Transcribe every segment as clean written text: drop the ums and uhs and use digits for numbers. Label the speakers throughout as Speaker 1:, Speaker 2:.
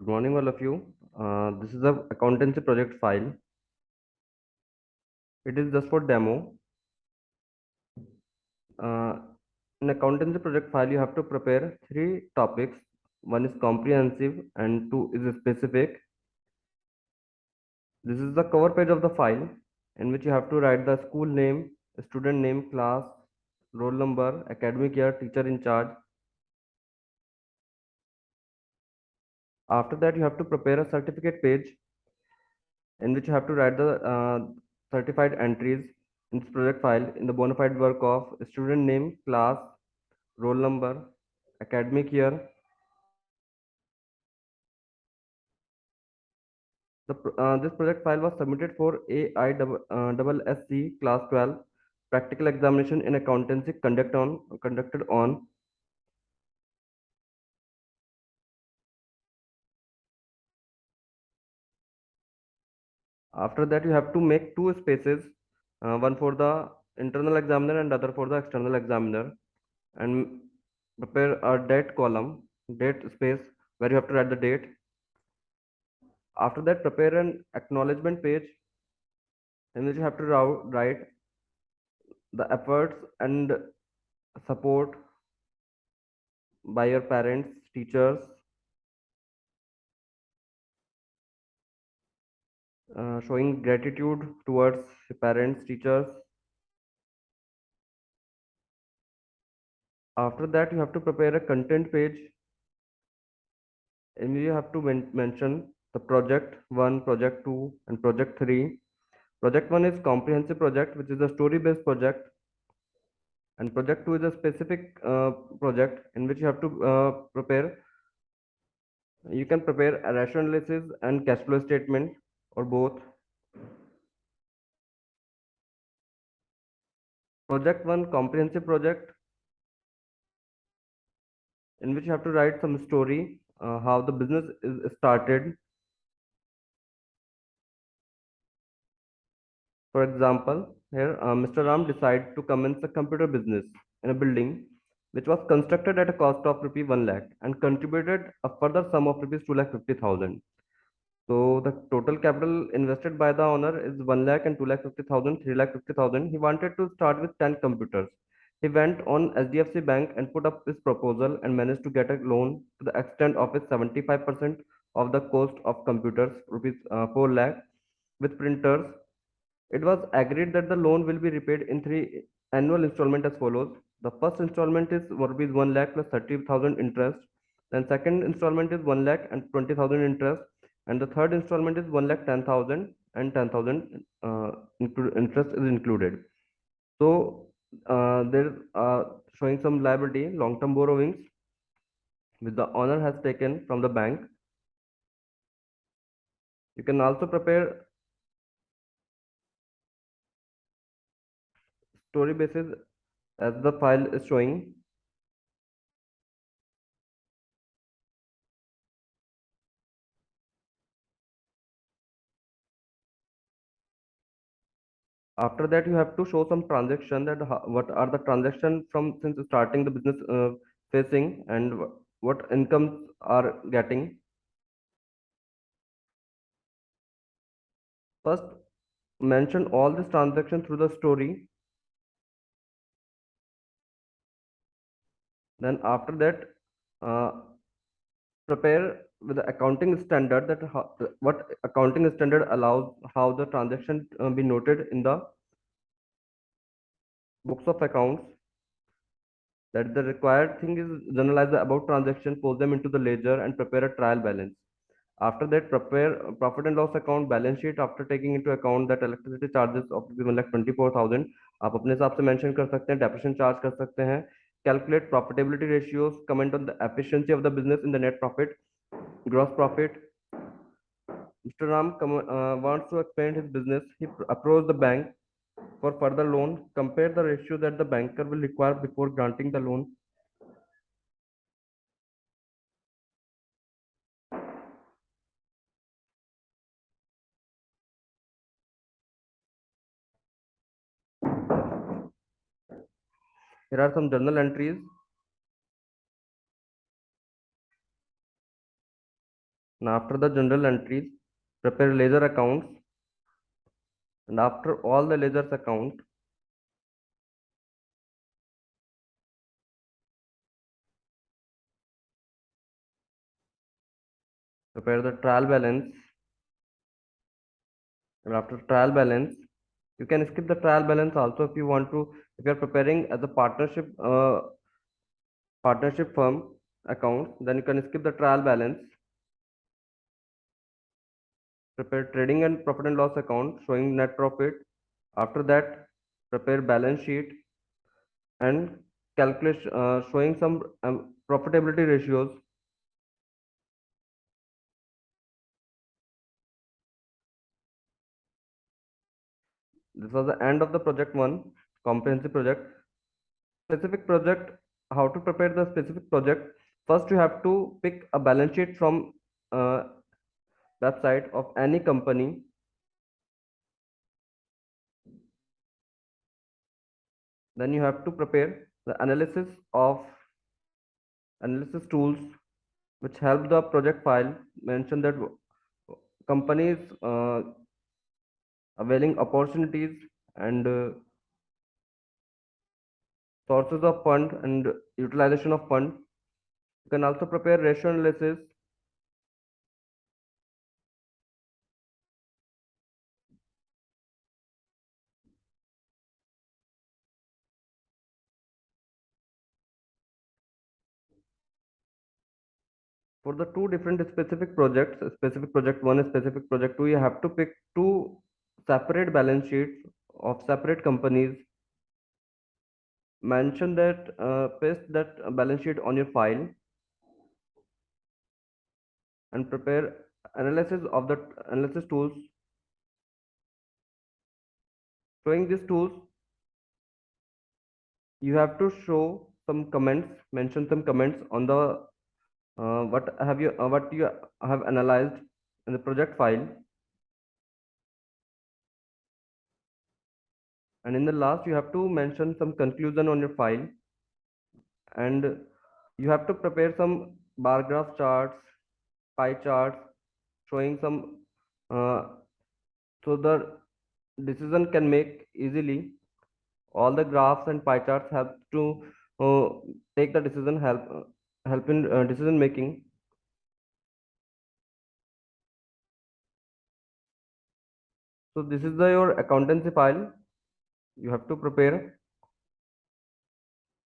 Speaker 1: Good morning, all of you. This is the accountancy project file. It is just for demo. Uh, in accountancy project file, you have to prepare three topics. One is comprehensive and two is specific. This is the cover page of the file in which you have to write the school name, student name, class, roll number, academic year, teacher in charge. After that, you have to prepare a certificate page in which you have to write the certified entries in this project file in the bona fide work of student name, class, roll number, academic year. This project file was submitted for AISSC Class 12 practical examination in accountancy conducted on. After that, you have to make two spaces, one for the internal examiner and other for the external examiner, and prepare a date column, date space where you have to write the date. After that, prepare an acknowledgement page in which you have to write the efforts and support by your parents, teachers, showing gratitude towards your parents, teachers. After that, you have to prepare a content page in which you have to mention the project 1, project 2, and project 3. Project 1 is comprehensive project, which is a story-based project, and project 2 is a specific project in which you have to prepare. You can prepare a rational analysis and cash flow statement or both. Project 1, comprehensive project, in which you have to write some story, how the business is started. For example, here Mr. Ram decided to commence a computer business in a building which was constructed at a cost of rupee 1 lakh and contributed a further sum of rupees 2,50,000. So the total capital invested by the owner is 1 lakh and 2,50,000, 3,50,000. He wanted to start with 10 computers. He went on HDFC Bank and put up his proposal and managed to get a loan to the extent of his 75% of the cost of computers, rupees 4 lakh, with printers. It was agreed that the loan will be repaid in three annual installment as follows. The first installment is rupees 1 lakh plus 30,000 interest. Then second installment is 1 lakh and 20,000 interest. And the third installment is 1 lakh 10,000 and 10,000 interest is included. So there showing some liability, long-term borrowings, which the owner has taken from the bank. You can also prepare story basis as the file is showing. After that, you have to show some transaction that what are the transaction from since starting the business facing and what incomes are getting. First, mention all this transaction through the story. Then after that, uh, prepare with the accounting standard that what accounting standard allows how the transaction be noted in the books of accounts. That the required thing is journalize the above transaction, post them into the ledger, and prepare a trial balance. After that, prepare a profit and loss account, balance sheet after taking into account that electricity charges of 1,24,000 आप अपने हिसाब से mention कर सकते हैं, depreciation charge कर सकते हैं, calculate profitability ratios, comment on the efficiency of the business in the net profit, gross profit. Mr. Ram wants to expand his business. He approached the bank for further loan. Compare the ratio that the banker will require before granting the loan. Here are some journal entries. And after the general entries, prepare ledger accounts. And after all the ledgers account, prepare the trial balance. And after trial balance, you can skip the trial balance also if you want to. If you are preparing as a partnership firm account, then you can skip the trial balance. Prepare trading and profit and loss account showing net profit. After that, prepare balance sheet and calculation showing some profitability ratios. This was the end of the project one, comprehensive project. Specific project, how to prepare the specific project. First, you have to pick a balance sheet from uh, website of any company. Then you have to prepare the analysis tools which help the project file. Mention that companies availing opportunities and sources of fund and utilization of fund. You can also prepare ratio analysis. For the two different specific projects, specific project one, specific project two, you have to pick two separate balance sheets of separate companies. Mention that, paste that balance sheet on your file and prepare analysis of the analysis tools. Showing these tools, you have to show some comments, mention some comments on the what you have analyzed in the project file. And in the last, you have to mention some conclusion on your file. And you have to prepare some bar graph charts, pie charts, showing some uh, so the decision can make easily. All the graphs and pie charts help to uh, take the decision, help in decision making. So this is your accountancy file you have to prepare.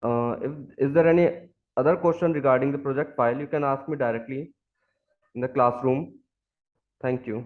Speaker 1: If is there any other question regarding the project file, you can ask me directly in the classroom. Thank you.